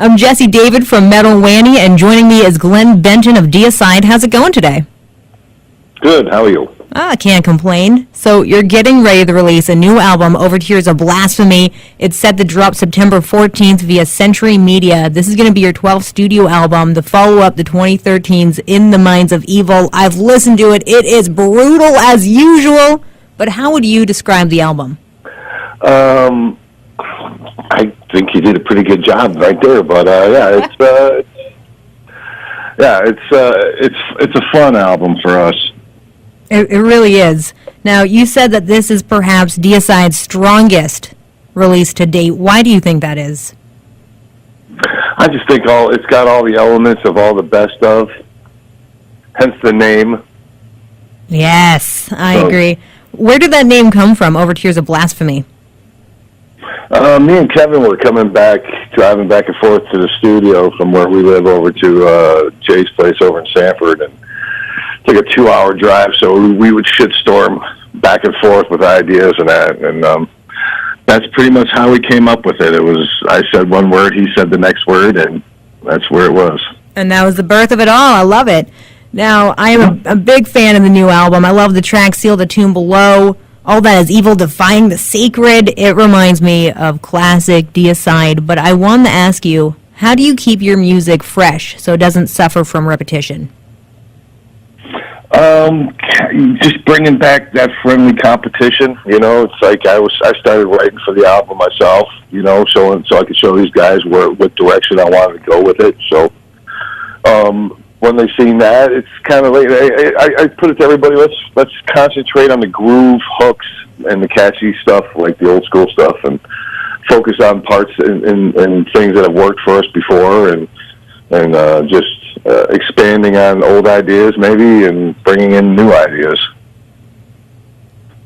I'm Jessie David from Metal Wani, and joining me is Glen Benton of Deicide. How's it going today? Good. How are you? I can't complain. So you're getting ready to release a new album, Overtures of Blasphemy. It's set to drop September 14th via Century Media. This is going to be your 12th studio album, the follow-up to 2013's In the Minds of Evil. I've listened to it. It is brutal as usual. But how would you describe the album? I think you did a pretty good job right there. But it's a fun album for us. It really is. Now, you said that this is perhaps Deicide's strongest release to date. Why do you think that is? I just think it's got all the elements of all the best of, hence the name. Yes, I agree. Where did that name come from, Overtures of Blasphemy? Me and Kevin were driving back and forth to the studio from where we live over to Jay's place over in Sanford, and it's like a 2-hour drive, so we would shitstorm back and forth with ideas and that, and that's pretty much how we came up with it. It was, I said one word, he said the next word, and that's where it was. And that was the birth of it all. I love it. Now, I am a big fan of the new album. I love the track Seal the Tomb Below. All that is evil, defying the sacred. It reminds me of classic Deicide, but I wanted to ask you, how do you keep your music fresh so it doesn't suffer from repetition? Just bringing back that friendly competition. You know, it's like I started writing for the album myself. You know, so I could show these guys what direction I wanted to go with it. So, when they seen that, it's kind of like I put it to everybody. Let's concentrate on the groove, hooks, and the catchy stuff, like the old school stuff, and focus on parts and things that have worked for us before, and just expanding on old ideas maybe, and bringing in new ideas.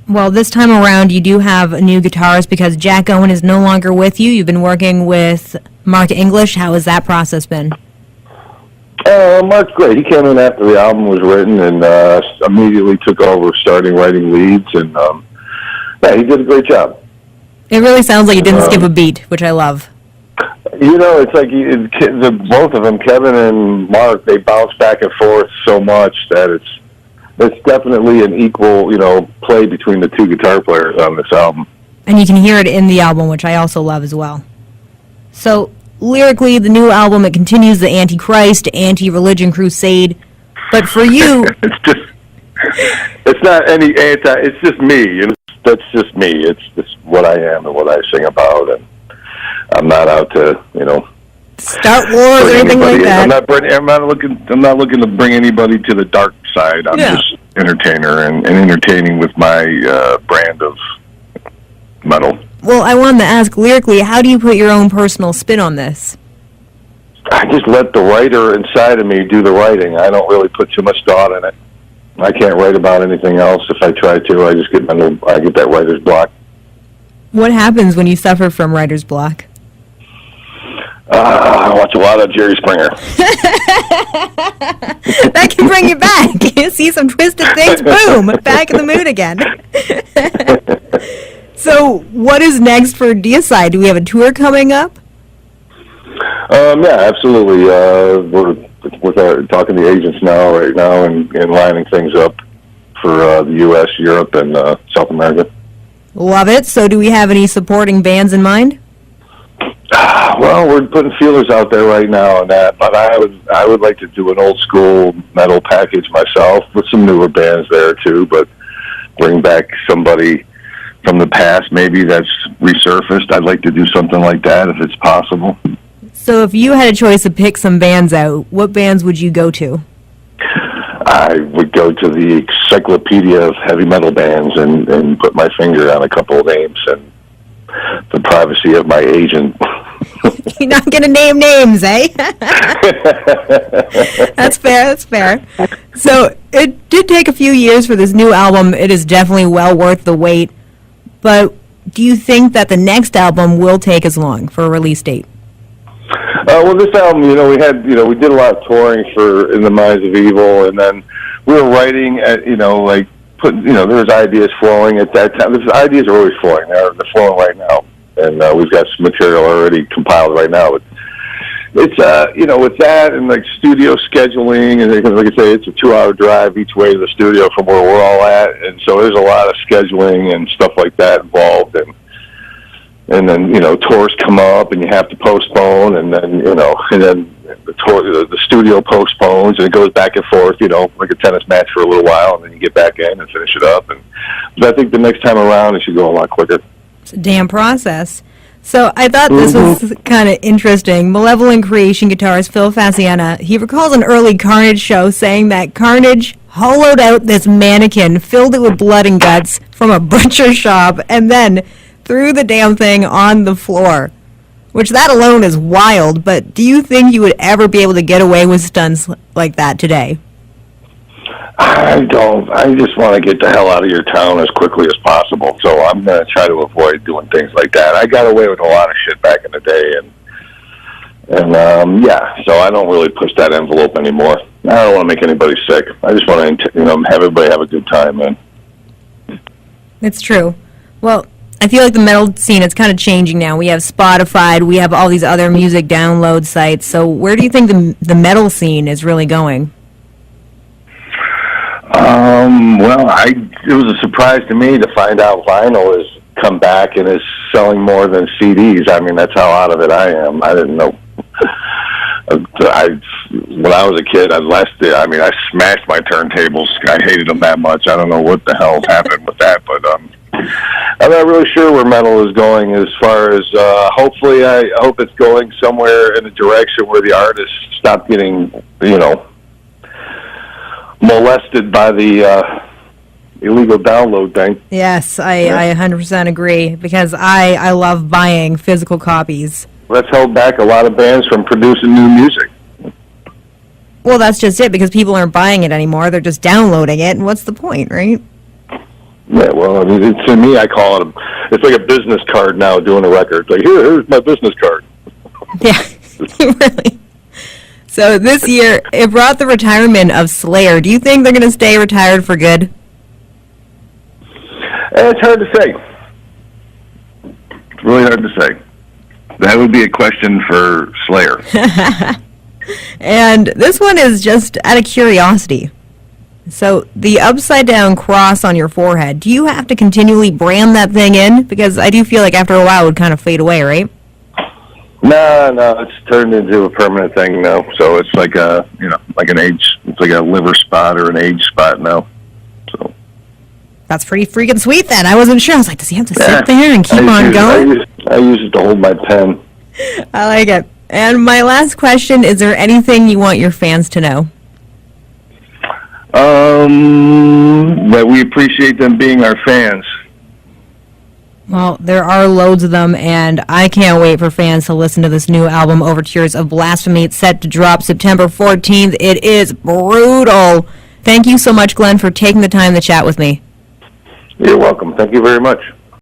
Well, this time around, you do have a new guitarist because Jack Owen is no longer with you. You've been working with Mark English. How has that process been? Mark's great. He came in after the album was written and immediately took over, starting writing leads, and he did a great job. It really sounds like he didn't skip a beat, which I love. You know, it's like both of them, Kevin and Mark, they bounce back and forth so much that it's definitely an equal, play between the two guitar players on this album. And you can hear it in the album, which I also love as well. So, lyrically, the new album, it continues the anti-Christ, anti-religion crusade. But for you... it's not any anti... It's just me. That's just me. It's just what I am and what I sing about. And I'm not out to, start wars or anything like that. I'm not looking to bring anybody to the dark side. I'm just entertainer and entertaining with my brand of metal. Well, I wanted to ask, lyrically, how do you put your own personal spin on this? I just let the writer inside of me do the writing. I don't really put too much thought in it. I can't write about anything else. If I try to, I just get that writer's block. What happens when you suffer from writer's block? I watch a lot of Jerry Springer. That can bring you back. You see some twisted things, boom, back in the mood again. So, what is next for Deicide? Do we have a tour coming up? Yeah, absolutely. We're talking to agents right now, and lining things up for the U.S., Europe, and South America. Love it. So, do we have any supporting bands in mind? Well, we're putting feelers out there right now on that, but I would like to do an old school metal package myself with some newer bands there too, but bring back somebody from the past maybe that's resurfaced. I'd like to do something like that if it's possible. So if you had a choice to pick some bands out, what bands would you go to? I would go to the encyclopedia of heavy metal bands and put my finger on a couple of names and the privacy of my agent. You're not going to name names, eh? That's fair. So it did take a few years for this new album. It is definitely well worth the wait. But do you think that the next album will take as long for a release date? Well, this album, we did a lot of touring for In the Minds of Evil, and then we were writing at, there was ideas flowing at that time. The ideas are always flowing. They're flowing right now, and we've got some material already compiled right now. But it's with that and like studio scheduling, and like I say, it's a 2-hour drive each way to the studio from where we're all at, and so there's a lot of scheduling and stuff like that involved, and then tours come up and you have to postpone, and then the studio postpones, and it goes back and forth, like a tennis match for a little while, and then you get back in and finish it up. But I think the next time around it should go a lot quicker. It's a damn process. So I thought this was kind of interesting. Malevolent Creation guitarist Phil Faciana, he recalls an early Carnage show saying that Carnage hollowed out this mannequin, filled it with blood and guts from a butcher shop, and then threw the damn thing on the floor. Which that alone is wild, but do you think you would ever be able to get away with stunts like that today? I don't. I just want to get the hell out of your town as quickly as possible. So I'm going to try to avoid doing things like that. I got away with a lot of shit back in the day, and so I don't really push that envelope anymore. I don't want to make anybody sick. I just want to, have everybody have a good time, man. It's true. Well, I feel like the metal scene is kind of changing now. We have Spotify, we have all these other music download sites. So where do you think the metal scene is really going? It was a surprise to me to find out vinyl has come back and is selling more than CDs. I mean, that's how out of it I am. I didn't know. When I was a kid, I smashed my turntables. I hated them that much. I don't know what the hell happened with that, but I'm not really sure where metal is going as far as, hopefully, I hope it's going somewhere in a direction where the artists stop getting, molested by the illegal download thing. Yes, I 100% agree, because I love buying physical copies. That's held back a lot of bands from producing new music. Well, that's just it, because people aren't buying it anymore. They're just downloading it, and what's the point, right? Yeah, well, to me, I call it it's like a business card now doing a record. Like, here's my business card. Yeah, really. So this year, it brought the retirement of Slayer. Do you think they're going to stay retired for good? It's hard to say. It's really hard to say. That would be a question for Slayer. And this one is just out of curiosity. So the upside-down cross on your forehead, do you have to continually brand that thing in? Because I do feel like after a while it would kind of fade away, right? No, it's turned into a permanent thing now. So it's like like an age, it's like a liver spot or an age spot now. So that's pretty freaking sweet then. I wasn't sure. I was like, does he have to sit there and keep on going? I use it to hold my pen. I like it. And my last question, is there anything you want your fans to know? That we appreciate them being our fans. Well, there are loads of them, and I can't wait for fans to listen to this new album, Overtures of Blasphemy. It's set to drop September 14th. It is brutal. Thank you so much, Glenn, for taking the time to chat with me. You're welcome. Thank you very much.